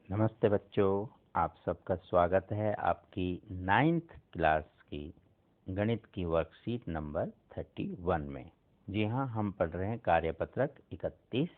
नमस्ते बच्चों, आप सबका स्वागत है आपकी 9th क्लास की गणित की वर्कशीट नंबर 31 में। जी हाँ, हम पढ़ रहे हैं कार्यपत्रक 31।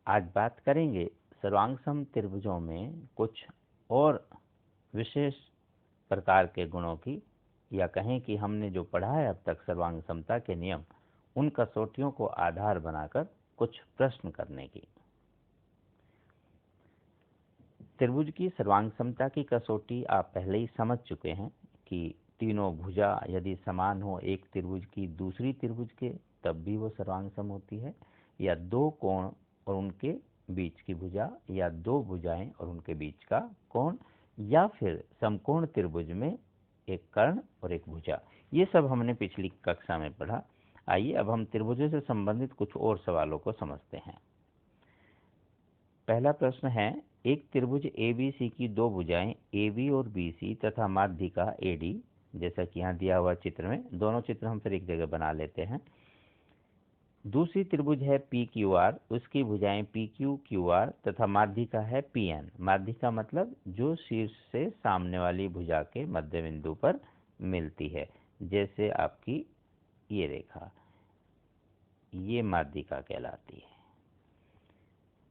आज बात करेंगे सर्वांगसम त्रिभुजों में कुछ और विशेष प्रकार के गुणों की, या कहें कि हमने जो पढ़ा है अब तक सर्वांग समता के नियम, उन कसौटियों को आधार बनाकर कुछ प्रश्न करने की। त्रिभुज की सर्वांग समता की कसौटी आप पहले ही समझ चुके हैं कि तीनों भुजा यदि समान हो एक त्रिभुज की दूसरी त्रिभुज के, तब भी वो सर्वांग सम होती है, या दो कोण और उनके बीच की भुजा, या दो भुजाएं और उनके बीच का कोण, या फिर समकोण त्रिभुज में एक कर्ण और एक भुजा। ये सब हमने पिछली कक्षा में पढ़ा। आइए अब हम त्रिभुजों से संबंधित कुछ और सवालों को समझते हैं। पहला प्रश्न है, एक त्रिभुज ABC की दो भुजाएं AB और BC तथा माध्यिका AD, जैसा कि यहाँ दिया हुआ चित्र में, दोनों चित्र हम फिर एक जगह बना लेते हैं। दूसरी त्रिभुज है PQR, उसकी भुजाएं PQ QR तथा माध्यिका है PN। माध्यिका मतलब जो शीर्ष से सामने वाली भुजा के मध्य बिंदु पर मिलती है, जैसे आपकी ये रेखा, ये माध्यिका कहलाती है।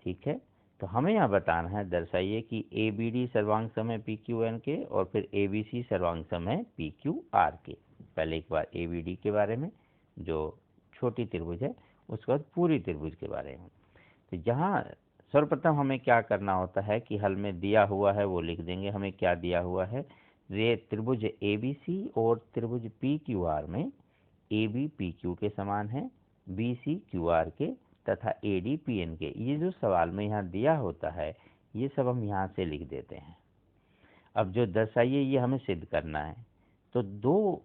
ठीक है, तो हमें यहाँ बताना है, दर्शाइए कि ABD सर्वांग सम है PQN के, और फिर ABC सर्वांग सम है PQR के। पहले एक बार ABD के बारे में, जो छोटी त्रिभुज है, उसके बाद पूरी त्रिभुज के बारे में। तो यहाँ सर्वप्रथम हमें क्या करना होता है कि हल में दिया हुआ है वो लिख देंगे। हमें क्या दिया हुआ है, ये त्रिभुज ABC और त्रिभुज PQR में AB PQ के समान है, BC QR के तथा AD PN के। ये जो सवाल में यहाँ दिया होता है, ये सब हम यहाँ से लिख देते हैं। अब जो दर्शाइए ये हमें सिद्ध करना है। तो दो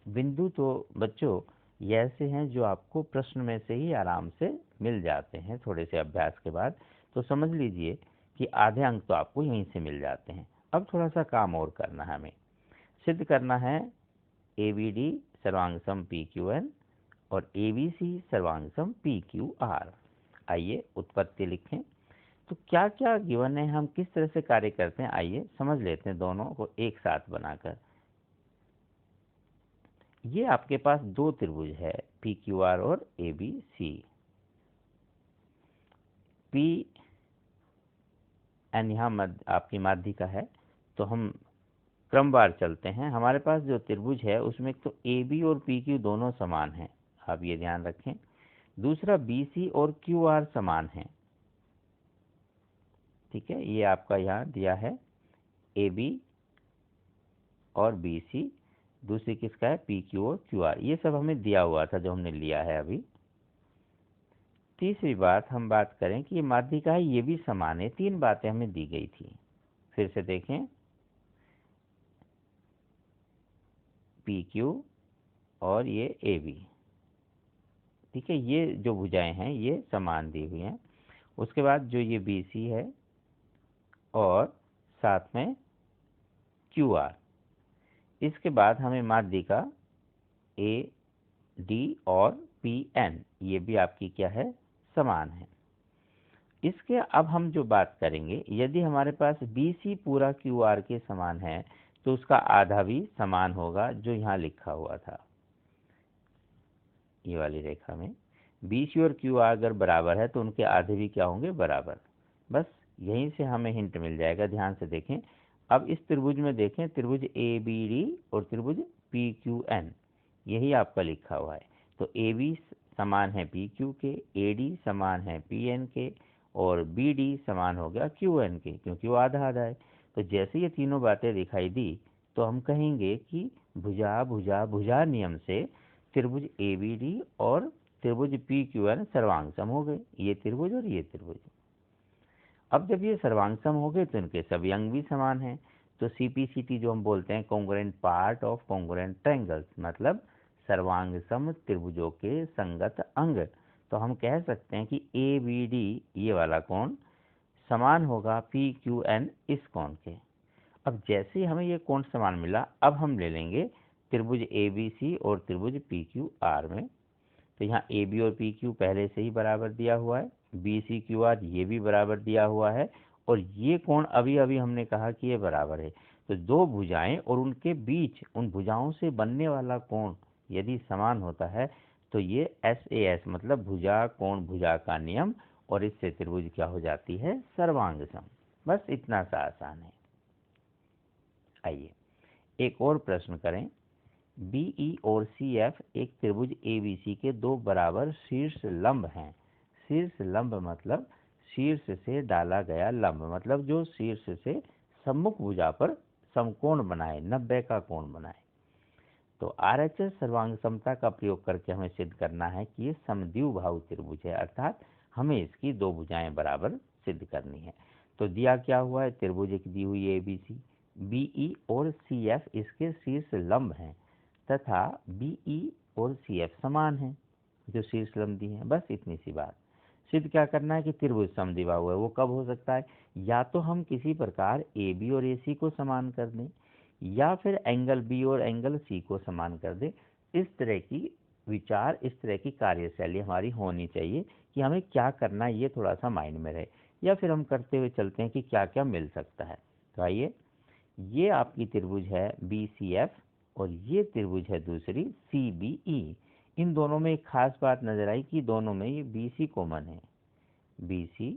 बिंदु तो बच्चों ये ऐसे हैं जो आपको प्रश्न में से ही आराम से मिल जाते हैं थोड़े से अभ्यास के बाद। तो समझ लीजिए कि आधे अंक तो आपको यहीं से मिल जाते हैं। अब थोड़ा सा काम और करना है, हमें सिद्ध करना है ABD सर्वांग सम PQN और ABC सर्वांग सम PQR। आइए उत्पत्ति लिखें। तो क्या क्या गिवन है, हम किस तरह से कार्य करते हैं, आइए समझ लेते हैं दोनों को एक साथ बनाकर। ये आपके पास दो त्रिभुज है PQR और ABC। PN यहाँ आपकी माध्यिका है। तो हम क्रमवार चलते हैं। हमारे पास जो त्रिभुज है उसमें तो AB और PQ दोनों समान हैं, आप ये ध्यान रखें। दूसरा BC और QR समान है। ठीक है, ये आपका यहाँ दिया है AB और BC, दूसरी किसका है PQ और QR। ये सब हमें दिया हुआ था जो हमने लिया है अभी। तीसरी बात हम बात करें कि ये माध्यिका है, ये भी समान है। तीन बातें हमें दी गई थी, फिर से देखें, PQ और ये AB। ठीक है, ये जो भुजाएं हैं ये समान दी हुई हैं। उसके बाद जो ये BC है और साथ में QR। इसके बाद हमें माध्यिका AD और PN, ये भी आपकी क्या है, समान है। इसके अब हम जो बात करेंगे, यदि हमारे पास BC पूरा QR के समान है तो उसका आधा भी समान होगा, जो यहाँ लिखा हुआ था ये वाली रेखा में। BC और QR अगर बराबर है तो उनके आधे भी क्या होंगे, बराबर। बस यहीं से हमें हिंट मिल जाएगा। ध्यान से देखें, अब इस त्रिभुज में देखें, त्रिभुज ABD और त्रिभुज PQN, यही आपका लिखा हुआ है। तो AB समान है PQ के, AD समान है PN के, और BD समान हो गया QN के, क्योंकि वो आधा आधा है। तो जैसे ये तीनों बातें दिखाई दी तो हम कहेंगे कि भुजा भुजा भुजा नियम से त्रिभुज ABD और त्रिभुज PQN सर्वांग सम हो गए, ये त्रिभुज और ये त्रिभुज। अब जब ये सर्वांग सम हो गए तो इनके सभी अंग भी समान हैं। तो CPCT जो हम बोलते हैं, congruent part of congruent triangles, मतलब सर्वांग सम त्रिभुजों के संगत अंग। तो हम कह सकते हैं कि ABD ये वाला कोण समान होगा PQN इस कोण के। अब जैसे ही हमें ये कोण समान मिला, अब हम ले लेंगे त्रिभुज ABC और त्रिभुज PQR में। तो यहाँ AB और PQ पहले से ही बराबर दिया हुआ है, BC QR ये भी बराबर दिया हुआ है, और ये कोण अभी अभी हमने कहा कि ये बराबर है। तो दो भुजाएं और उनके बीच उन भुजाओं से बनने वाला कोण यदि समान होता है तो ये SAS मतलब भुजा कोण भुजा का नियम, और इससे त्रिभुज क्या हो जाती है, सर्वांग सम। बस इतना सा आसान है। आइए एक और प्रश्न करें। BE और CF एक त्रिभुज ABC के दो बराबर शीर्ष लंब हैं। शीर्ष लंब मतलब शीर्ष से डाला गया लंब, मतलब जो शीर्ष से सम्मुख भुजा पर समकोण बनाए, 90 का कोण बनाए। तो RHS सर्वांग समता का प्रयोग करके हमें सिद्ध करना है कि ये समद्विबाहु त्रिभुज है, अर्थात हमें इसकी दो भुजाएं बराबर सिद्ध करनी है। तो दिया क्या हुआ है, त्रिभुज एक दी हुई है ABC, BE और CF इसके शीर्ष लंब हैं तथा BE और CF समान हैं, जो शीर्ष लंब दी हैं। बस इतनी सी बात। सिद्ध क्या करना है कि त्रिभुज समद्विबाहु है। वो कब हो सकता है, या तो हम किसी प्रकार AB और AC को समान कर दें, या फिर एंगल B और एंगल C को समान कर दें। इस तरह की विचार, इस तरह की कार्यशैली हमारी होनी चाहिए कि हमें क्या करना है, ये थोड़ा सा माइंड में रहे, या फिर हम करते हुए चलते हैं कि क्या क्या मिल सकता है। तो आइए, ये आपकी त्रिभुज है BCF और ये त्रिभुज है दूसरी CBE। इन दोनों में एक खास बात नजर आई कि दोनों में ये BC कॉमन है। BC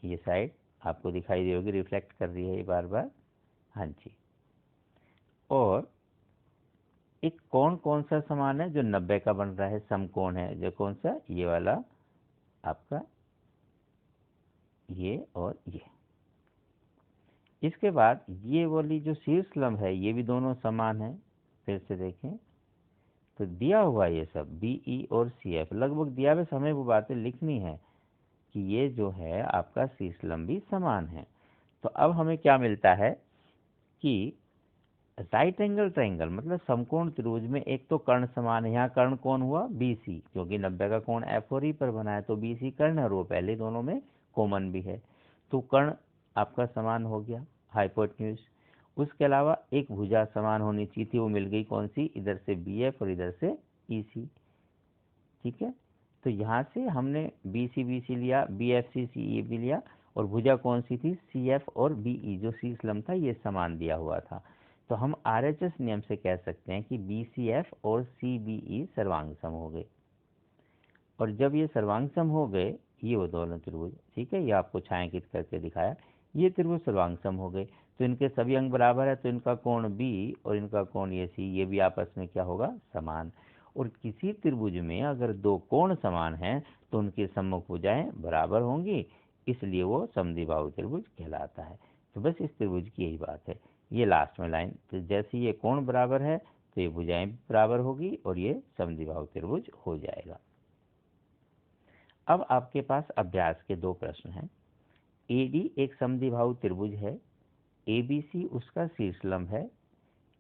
ये साइड आपको दिखाई दे होगी, रिफ्लेक्ट कर रही है ये बार बार। हाँ जी। और एक कोण कौन सा समान है, जो 90 का बन रहा है, समकोण है, जो कौन सा, ये वाला आपका, ये और ये। इसके बाद ये वाली जो शीर्ष लंब है, ये भी दोनों समान है। फिर से देखें तो दिया हुआ ये सब BE और CF लगभग दिया हुआ, हमें वो बातें लिखनी है कि ये जो है आपका शीर्ष लंब भी समान है। तो अब हमें क्या मिलता है कि राइट एंगल ट्रायंगल मतलब समकोण त्रिभुज में एक तो कर्ण समान है। यहाँ कर्ण कौन हुआ, BC, क्योंकि 90 का कोण F और E पर बना है, तो BC कर्ण है और वो पहले दोनों में कॉमन भी है। तो कर्ण आपका समान हो गया, हाइपोटेन्यूज। उसके अलावा एक भुजा समान होनी चाहिए थी, वो मिल गई, कौन सी, इधर से BF और इधर से EC। ठीक है, तो यहाँ से हमने BC लिया, BFC CE भी लिया, और भुजा कौन सी थी, CF और BE, जो शीर्ष लंब था ये समान दिया हुआ था। तो हम RHS नियम से कह सकते हैं कि BCF और CBE सर्वांग सम हो गए। और जब ये सर्वांग सम हो गए, ये वो दोनों त्रिभुज, ठीक है, ये आपको छायांकित करके दिखाया, ये त्रिभुज सर्वांग सम हो गए। तो इनके सभी अंग बराबर है, तो इनका कोण B और इनका कोण ये C, ये भी आपस में क्या होगा, समान। और किसी त्रिभुज में अगर दो कोण समान हैं तो उनकी सम्मुख भुजाएं बराबर होंगी, इसलिए वो समद्विबाहु त्रिभुज कहलाता है। तो बस इस त्रिभुज की यही बात है। ये लास्ट में लाइन, तो जैसे ये कोण बराबर है तो ये भुजाएं बराबर होगी और ये समद्विबाहु त्रिभुज हो जाएगा। अब आपके पास अभ्यास के दो प्रश्न हैं। AD एक समद्विबाहु त्रिभुज है, ABC उसका शीर्ष लंब है,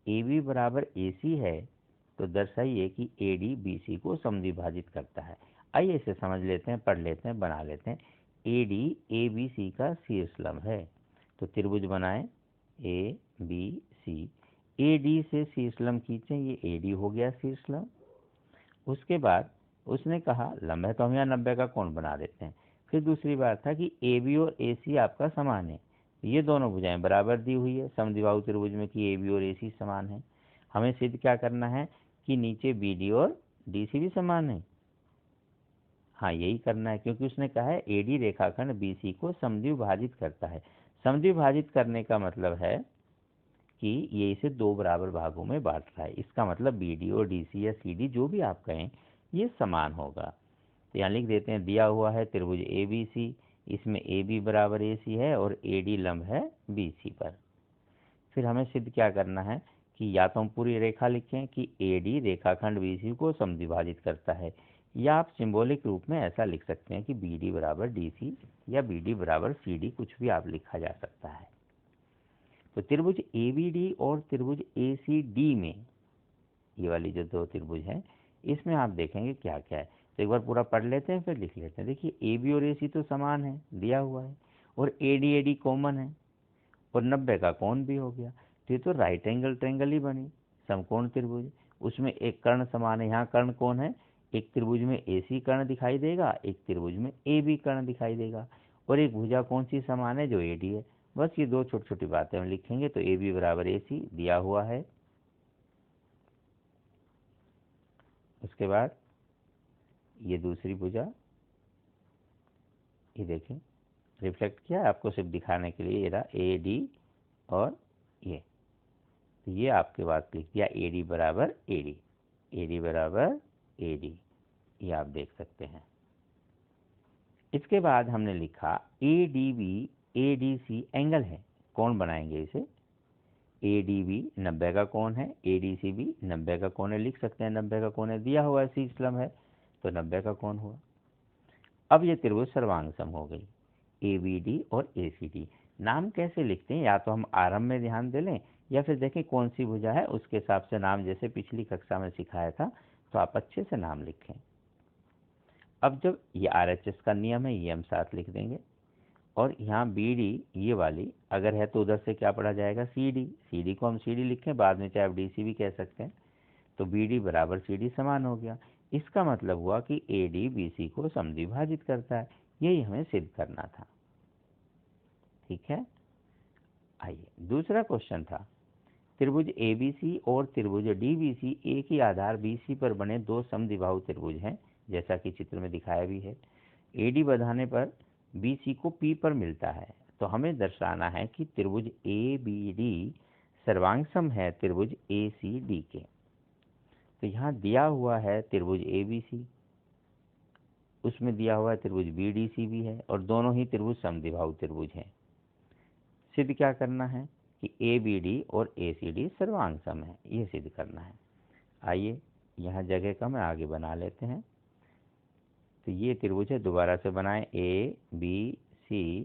AB बराबर AC है, तो दर्शाइए कि AD BC को समद्विभाजित करता है। आइए इसे समझ लेते हैं, पढ़ लेते हैं, बना लेते हैं। AD ABC का शीर्ष लंब है, तो त्रिभुज बनाएं ABC। AD से शीर्ष लंब खींचें, ये AD हो गया शीर्ष लंब। उसके बाद उसने कहा लंब है तो हम यहाँ 90 का कोण बना देते हैं। फिर दूसरी बात था कि AB और AC आपका समान है, ये दोनों भुजाएं बराबर दी हुई है समद्विबाहु त्रिभुज में कि AB और AC समान है। हमें सिद्ध क्या करना है कि नीचे BD और DC भी समान है। हाँ, यही करना है, क्योंकि उसने कहा है AD रेखाखंड BC को समद्विभाजित करता है। समद्विभाजित करने का मतलब है कि ये इसे दो बराबर भागों में बांट रहा है। इसका मतलब BD और DC या CD जो भी आप कहें ये समान होगा। तो यहाँ लिख देते हैं, दिया हुआ है त्रिभुज ABC, इसमें AB बराबर AC है और AD लंब है BC पर। फिर हमें सिद्ध क्या करना है कि या तो हम पूरी रेखा लिखें कि AD रेखाखंड BC को समद्विभाजित करता है, या आप सिंबॉलिक रूप में ऐसा लिख सकते हैं कि BD बराबर DC या BD बराबर CD, कुछ भी आप लिखा जा सकता है। तो त्रिभुज ABD और त्रिभुज ACD में, ये वाली जो दो त्रिभुज हैं, इसमें आप देखेंगे क्या क्या है। तो एक बार पूरा पढ़ लेते हैं फिर लिख लेते हैं। देखिए AB और AC तो समान है, दिया हुआ है, और AD कॉमन है, और 90 का कोण भी हो गया। तो ये तो राइट एंगल ट्रायंगल ही बनी, समकोण त्रिभुज। उसमें एक कर्ण समान है, यहाँ कर्ण कौन है, एक त्रिभुज में AC कर्ण दिखाई देगा, एक त्रिभुज में AB कर्ण दिखाई देगा। और एक भुजा कौन सी समान है, जो AD है। बस ये दो छोटी छोटी बातें हम लिखेंगे। तो AB बराबर AC दिया हुआ है। उसके बाद ये दूसरी भुजा, ये देखें रिफ्लेक्ट किया आपको सिर्फ दिखाने के लिए, ये रहा AD और ये आपके पास लिख दिया AD बराबर AD, AD बराबर AD, ये आप देख सकते हैं। इसके बाद हमने लिखा ADB ADC एंगल है, कौन बनाएंगे इसे। ADB 90 का कोण है, ADC भी 90 का कोण है, लिख सकते हैं 90 का कोण है, दिया हुआ है C स्लम है तो 90 का कोण हुआ। अब ये त्रिभुज सर्वांग सम हो गई। ABD और ACD नाम कैसे लिखते हैं, या तो हम आरंभ में ध्यान दे लें या फिर देखें कौन सी भुजा है उसके हिसाब से नाम, जैसे पिछली कक्षा में सिखाया था, तो आप अच्छे से नाम लिखें। अब जब ये RHS का नियम है, ये हम साथ लिख देंगे। और यहाँ BD ये वाली अगर है तो उधर से क्या पढ़ा जाएगा, CD को हम CD लिखें, बाद में चाहे आप DC भी कह सकते हैं। तो BD बराबर CD समान हो गया। इसका मतलब हुआ कि AD BC को समद्विभाजित करता है, यही हमें सिद्ध करना था। ठीक है, आइए दूसरा क्वेश्चन था, त्रिभुज ABC और त्रिभुज DBC एक ही आधार BC पर बने दो समद्विबाहु त्रिभुज हैं, जैसा कि चित्र में दिखाया भी है। AD बढ़ाने पर BC को P पर मिलता है। तो हमें दर्शाना है कि त्रिभुज ABD सर्वांग सम है त्रिभुज ACD के। तो यहाँ दिया हुआ है त्रिभुज ABC, उसमें दिया हुआ है त्रिभुज BDC भी है, और दोनों ही त्रिभुज समद्विबाहु त्रिभुज हैं। सिद्ध क्या करना है कि ABD और ACD सर्वांग सम है, ये सिद्ध करना है। आइए यहाँ जगह कम है, आगे बना लेते हैं। तो ये त्रिभुज है, दोबारा से बनाएं ABC,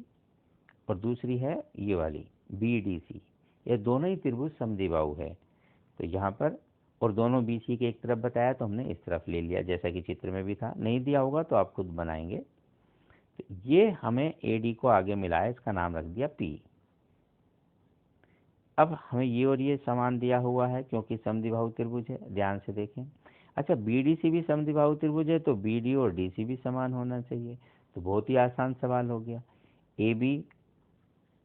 और दूसरी है ये वाली BDC, ये दोनों ही त्रिभुज समद्विबाहु है। तो यहाँ पर, और दोनों BC के एक तरफ बताया तो हमने इस तरफ ले लिया, जैसा कि चित्र में भी था। नहीं दिया होगा तो आप खुद बनाएंगे। तो ये हमें AD को आगे मिलाया, इसका नाम रख दिया P। अब हमें ये और ये समान दिया हुआ है क्योंकि समद्विबाहु त्रिभुज है, ध्यान से देखें। अच्छा, BDC भी समद्विबाहु त्रिभुज है तो BD और DC भी समान होना चाहिए। तो बहुत ही आसान सवाल हो गया। AB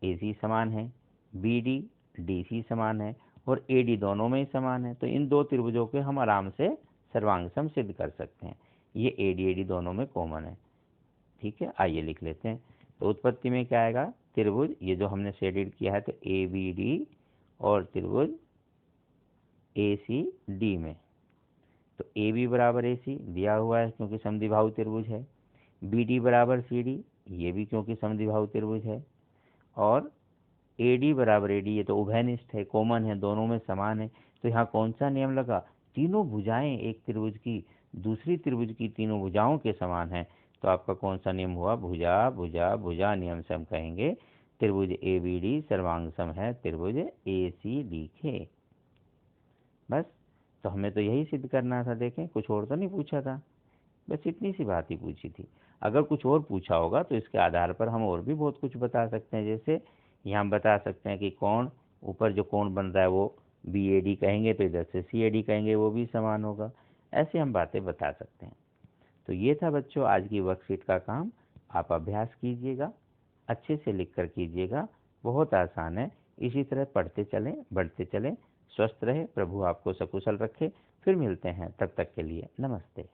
AC समान है, BD DC समान है, और AD दोनों में ही समान है। तो इन दो त्रिभुजों के हम आराम से सर्वांग सम सिद्ध कर सकते हैं। ये AD दोनों में कॉमन है। ठीक है, आइए लिख लेते हैं। तो उत्पत्ति में क्या आएगा, त्रिभुज ये जो हमने शेडेड किया है, तो ABD और त्रिभुज ACD में, तो AB बराबर AC दिया हुआ है क्योंकि समद्विबाहु त्रिभुज है, BD बराबर CD ये भी क्योंकि समद्विबाहु त्रिभुज है, और AD बराबर AD ये तो उभयनिष्ठ है, कॉमन है, दोनों में समान है। तो यहाँ कौन सा नियम लगा, तीनों भुजाएं एक त्रिभुज की दूसरी त्रिभुज की तीनों भुजाओं के समान है। तो आपका कौन सा नियम हुआ, भुजा भुजा भुजा नियम से हम कहेंगे त्रिभुज ABD सर्वांग सम है त्रिभुज ACD के। बस, तो हमें तो यही सिद्ध करना था। देखें कुछ और तो नहीं पूछा था, बस इतनी सी बात ही पूछी थी। अगर कुछ और पूछा होगा तो इसके आधार पर हम और भी बहुत कुछ बता सकते हैं। जैसे यहाँ हम बता सकते हैं कि कोण, ऊपर जो कोण बन रहा है वो BAD कहेंगे तो इधर से CAD कहेंगे, वो भी समान होगा। ऐसे हम बातें बता सकते हैं। तो ये था बच्चों आज की वर्कशीट का काम। आप अभ्यास कीजिएगा, अच्छे से लिख कर कीजिएगा, बहुत आसान है। इसी तरह पढ़ते चलें, बढ़ते चलें। स्वस्थ रहे, प्रभु आपको सकुशल रखे। फिर मिलते हैं, तब तक के लिए नमस्ते।